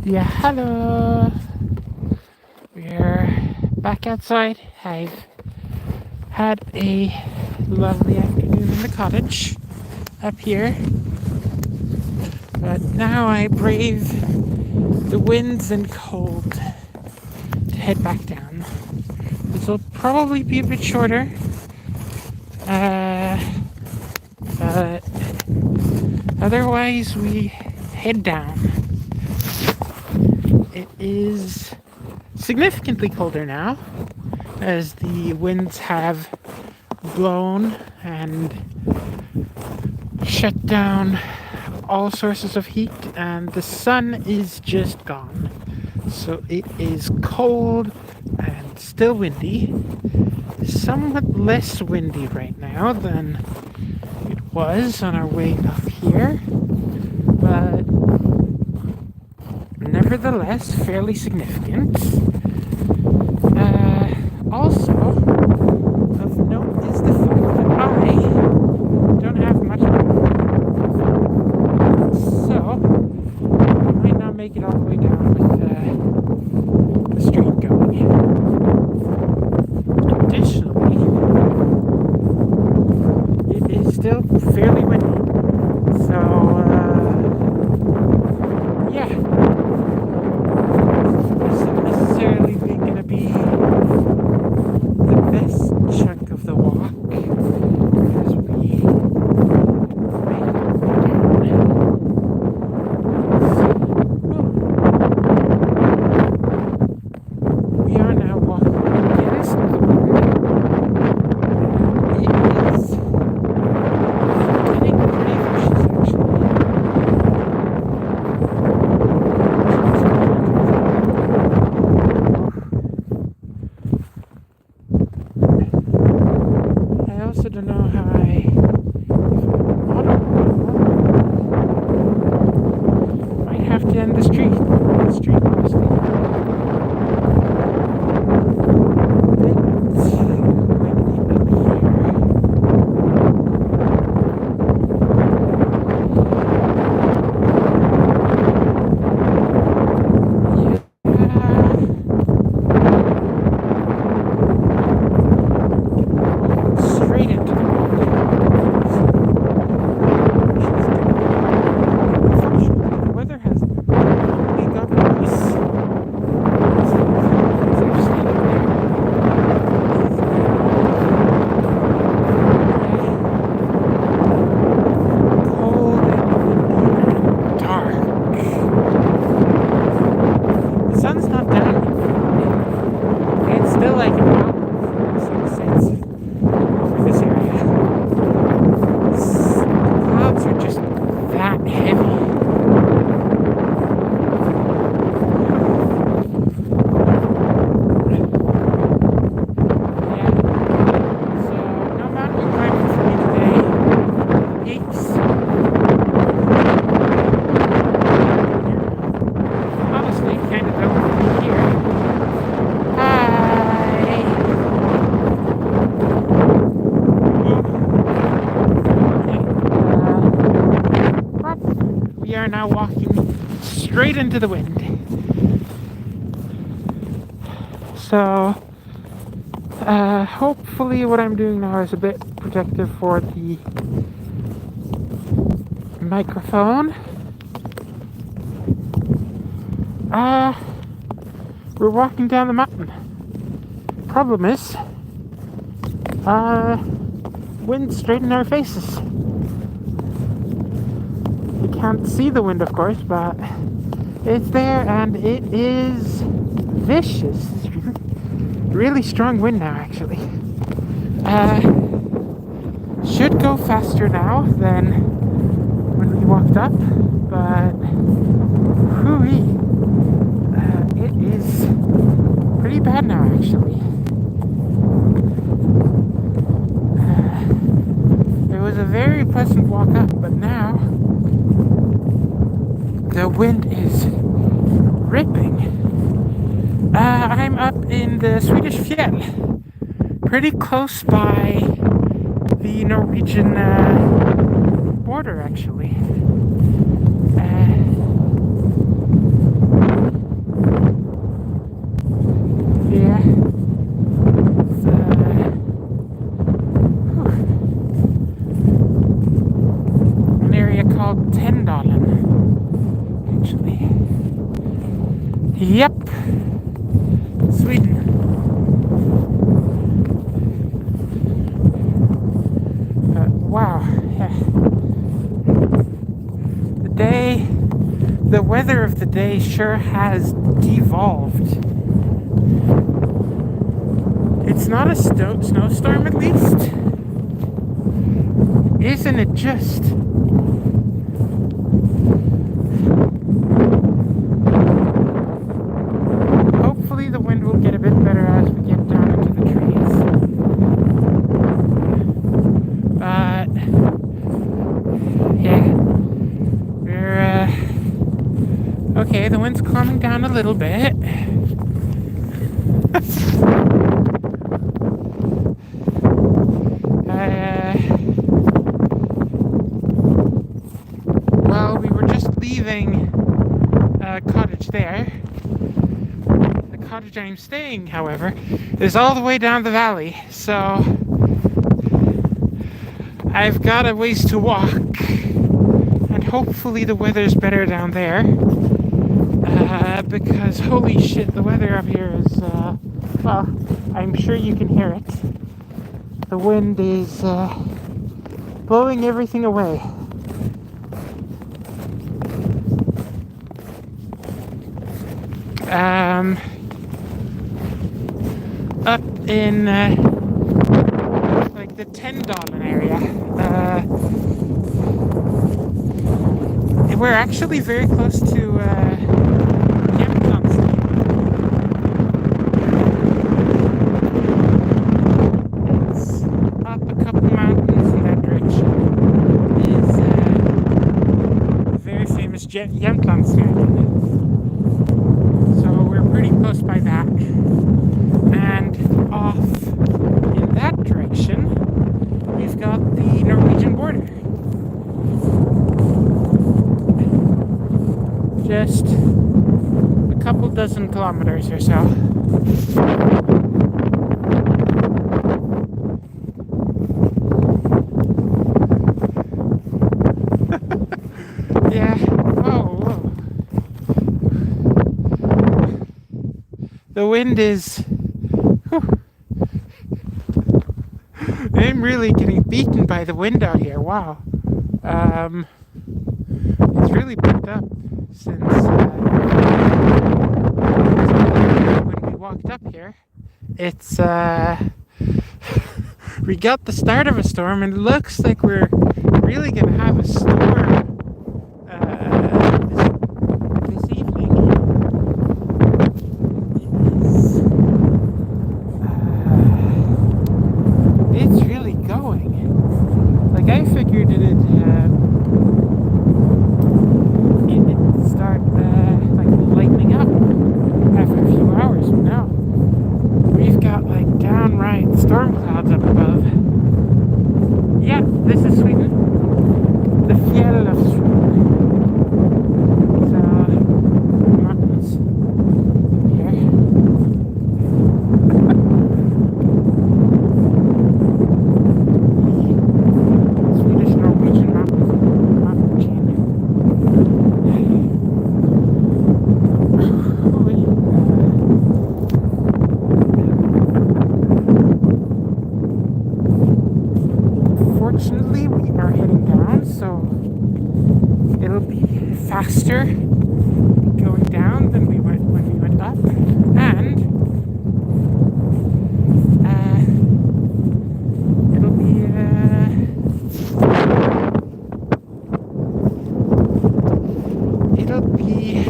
Yeah, hello. We're back outside. I've had a lovely afternoon in the cottage up here, but now I brave the winds and cold to head back down. This will probably be a bit shorter, but otherwise we head down. It is significantly colder now, as the winds have blown and shut down all sources of heat, and the sun is just gone. So it is cold and still windy. Somewhat less windy right now than it was on our way up here, but nevertheless fairly significant. Also, of note is the fact that I don't have much money, so I might not make it all the way down with the street going. Additionally, it is still fairly windy, so yeah, this isn't necessarily going to be the best chunk of the walk, as we we are now walking against the wind. It is getting pretty vicious, actually. I also don't know how might have to end the street mostly. Straight into the wind. Unfortunately, the weather has only gotten worse. Cold and windy and dark. The sun's not down yet. It's still like an hour before the sun sets over this area. The clouds are just that heavy. Yeah. So no mountain climbing for me today. Peaks. Honestly, kind of don't want to be here. Hi. We are now walking straight into the wind. So, hopefully what I'm doing now is a bit protective for the microphone. We're walking down the mountain. Problem is, wind straight in our faces. You can't see the wind, of course, but it's there, and it is vicious. It's really strong wind now, actually. Should go faster now than when we walked up, but whoo-wee. It is pretty bad now, actually. It was a very pleasant walk up, but now the wind is ripping. I'm up in the Swedish fjell, pretty close by the Norwegian border, actually. Yep. Sweden. Wow. Yeah. The weather of the day sure has devolved. It's not a snowstorm at least. Isn't it just? Hopefully the wind will get a bit better as we get down into the trees. But yeah, we're okay, the wind's calming down a little bit. Well, we were just leaving a cottage there. The cottage I'm staying, however, is all the way down the valley, so I've got a ways to walk, and hopefully the weather's better down there, because holy shit, the weather up here is, well, I'm sure you can hear it. The wind is blowing everything away. Up in like the $10 area, we're actually very close to It's up a couple mountains in that direction. Is the very famous Jämtlandsvägen. So we're pretty close by that. And off in that direction, we've got the Norwegian border. Just a couple dozen kilometers or so. Yeah. Whoa. The wind is... Whew. I'm really getting beaten by the wind out here. Wow. It's really picked up since when we walked up here. It's we got the start of a storm, and it looks like we're really gonna have a storm this evening. It's really going. Like I figured it'd start like lightening up after a few hours, but no. We've got like downright storm clouds up above. Yeah, this is Sweden. The fjäll of Sweden. So, mountains here. Swedish-Norwegian mountain chain. Fortunately, we are heading down, so it'll be faster going down than when we went up, and it'll be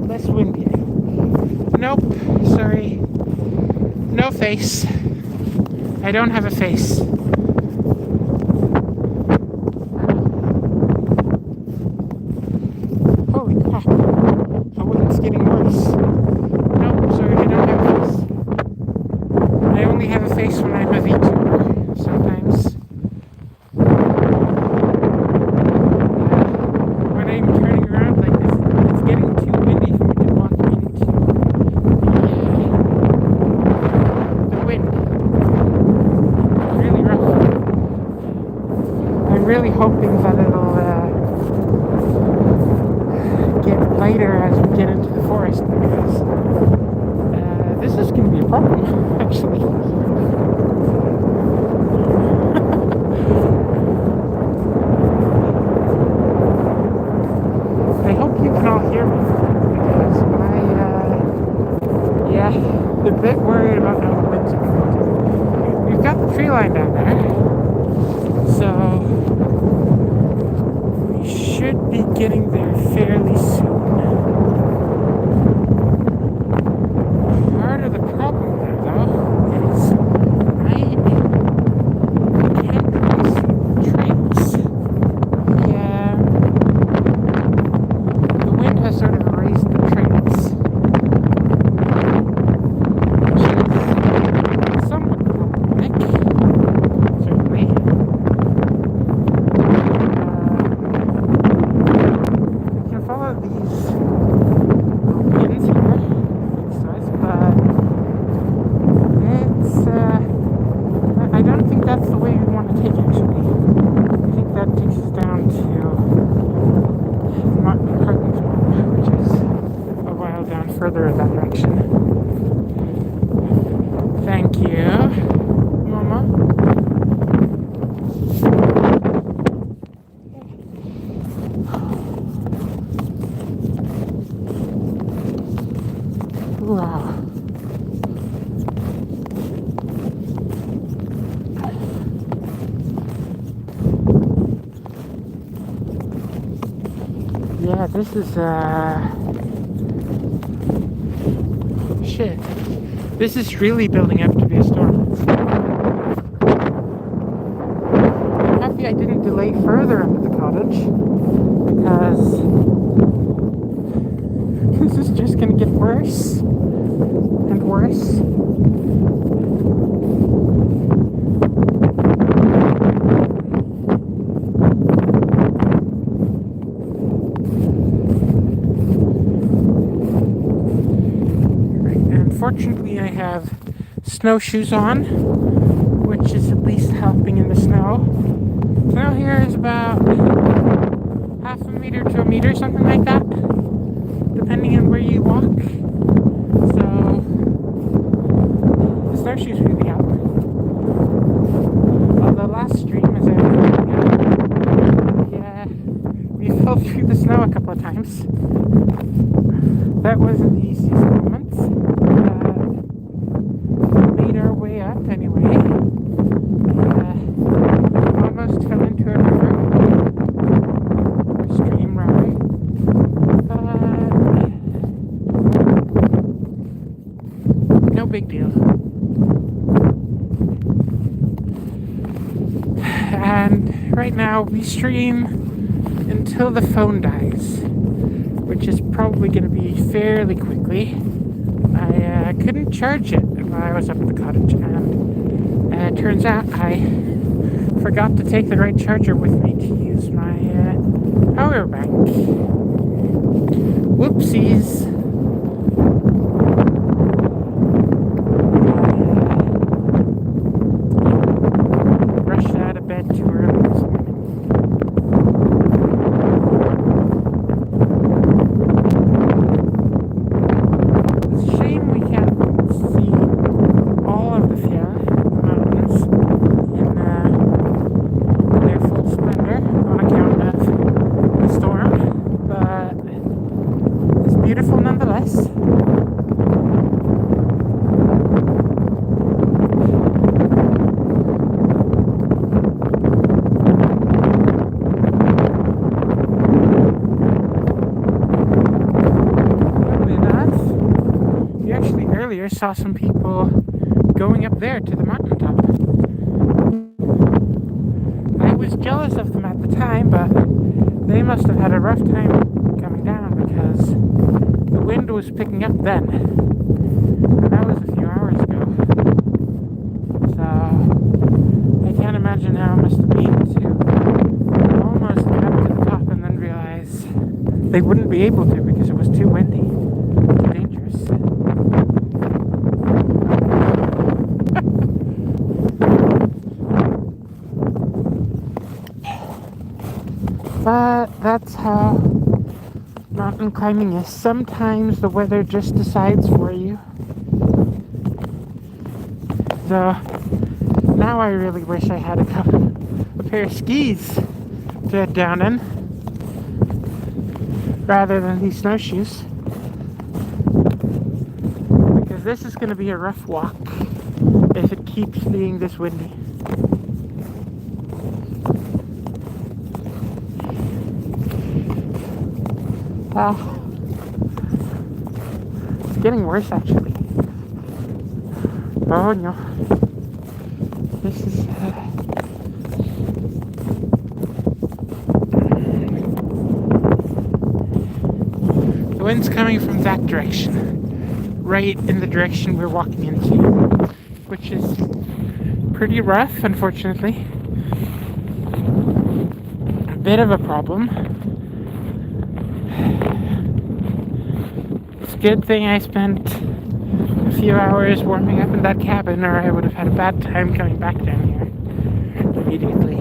less windy. Nope, sorry, no face. I don't have a face. Holy crap. The wind's getting worse. Nope, sorry, I don't have a face. I only have a face when I'm a VTuber, sometimes. When I'm turning around like this, it's getting too windy for me to walk into the wind. Really rough. lighter as we get into the forest because this is going to be a problem, actually. I hope you can all hear me because I'm a bit worried about how the wind's going. We've got the tree line down there, so we should be getting there fairly soon. Part of the problem there, though, is I can't really see the trails. The wind has sort of erased the trails, which is somewhat problematic, certainly. You can follow these pins here next to us, but I don't think that's the way we want to take it, actually. I think that takes us down to Martin Carton's farm, which is a while down further in that direction. Thank you, Mama. Wow. Yeah, this is, shit. This is really building up to be a storm. I'm happy I didn't delay further into the cottage, because this is just gonna get worse and worse. Fortunately, I have snowshoes on, which is at least helping in the snow. Snow here is about half a meter to a meter, something like that, depending on where you walk. So the snowshoes really help. Although last stream, as I was we fell through the snow a couple of times. That wasn't the easiest moment. Made our way up anyway. Almost fell into a river. Or stream, rather. No big deal. And right now we stream until the phone dies, which is probably going to be fairly quickly. I couldn't charge it while I was up at the cottage, and it turns out I forgot to take the right charger with me to use my power bank. Whoopsies. Rushed out of bed too early this morning. Beautiful nonetheless. Oddly enough, we actually earlier saw some people going up there to the mountaintop. I was jealous of them at the time, but they must have had a rough time coming down because the wind was picking up then, and that was a few hours ago. So I can't imagine how it must have been to almost get up to the top and then realize they wouldn't be able to because it was too windy, too dangerous. But that's how mountain mountain climbing is sometimes the weather just decides for you. So now I really wish I had a pair of skis to head down in rather than these snowshoes, because this is going to be a rough walk if it keeps being this windy. It's getting worse actually. Oh no. This is the wind's coming from that direction, right in the direction we're walking into, which is pretty rough, unfortunately. A bit of a problem. It's a good thing I spent a few hours warming up in that cabin, or I would have had a bad time coming back down here immediately.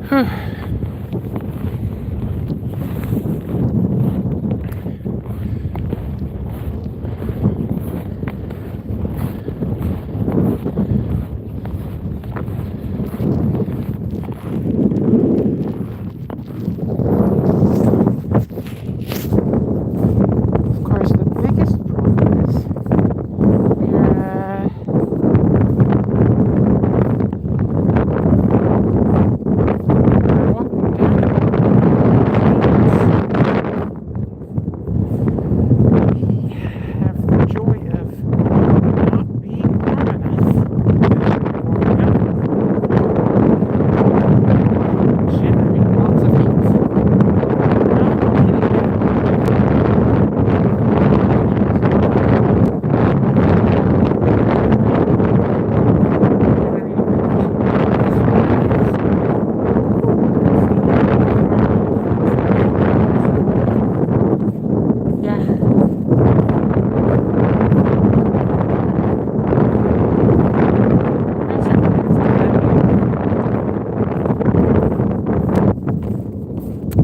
Whew.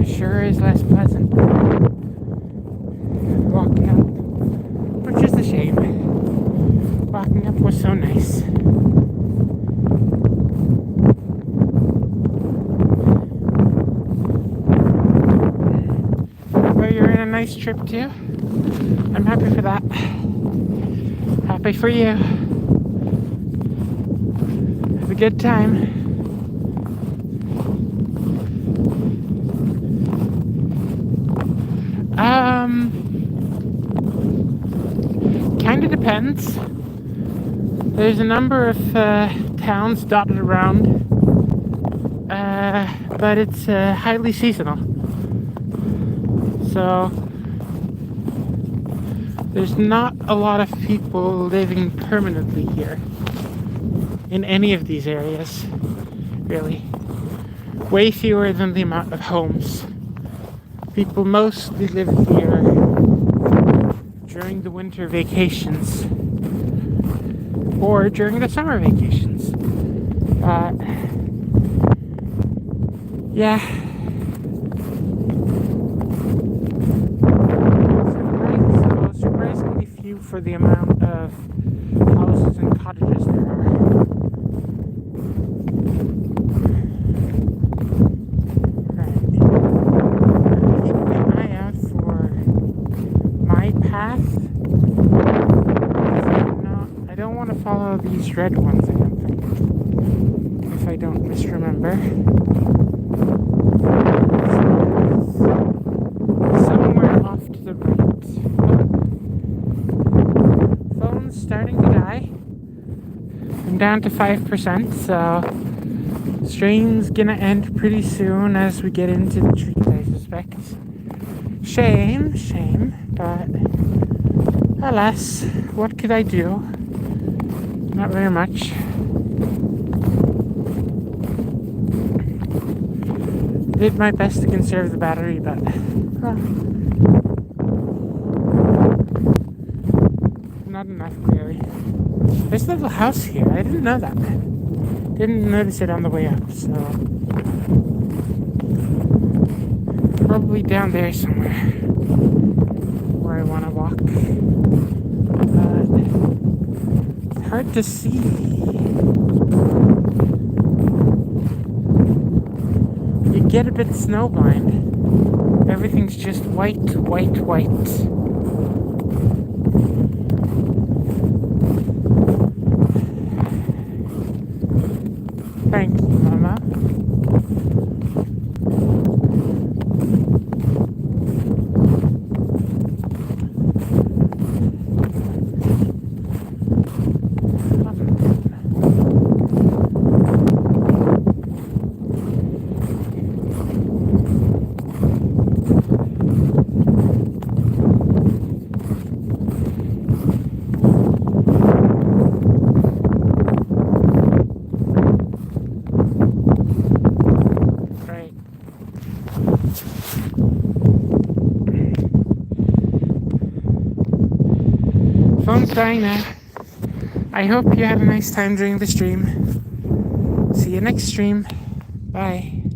Sure is less pleasant walking up, which is a shame. Walking up was so nice. Well, you're in a nice trip too. I'm happy for that. Happy for you. Have a good time. Kind of depends. There's a number of towns dotted around, but it's highly seasonal. So there's not a lot of people living permanently here in any of these areas, really. Way fewer than the amount of homes. People mostly live here during the winter vacations or during the summer vacations. Yeah. Surprisingly few for the amount of houses and cottages there are. Follow these red ones, I don't think, if I don't misremember. Somewhere off to the right. Phone's starting to die. I'm down to 5%, so stream's gonna end pretty soon as we get into the treat, I suspect. Shame, but alas, what could I do? Not very much. Did my best to conserve the battery, but not enough, clearly. There's a little house here. I didn't know that. Didn't notice it on the way up, so... Probably down there somewhere. Where I want to walk. But... it's hard to see. You get a bit snowblind. Everything's just white, white, white. Thank you, Mama. Phone's dying now. I hope you had a nice time during the stream. See you next stream. Bye.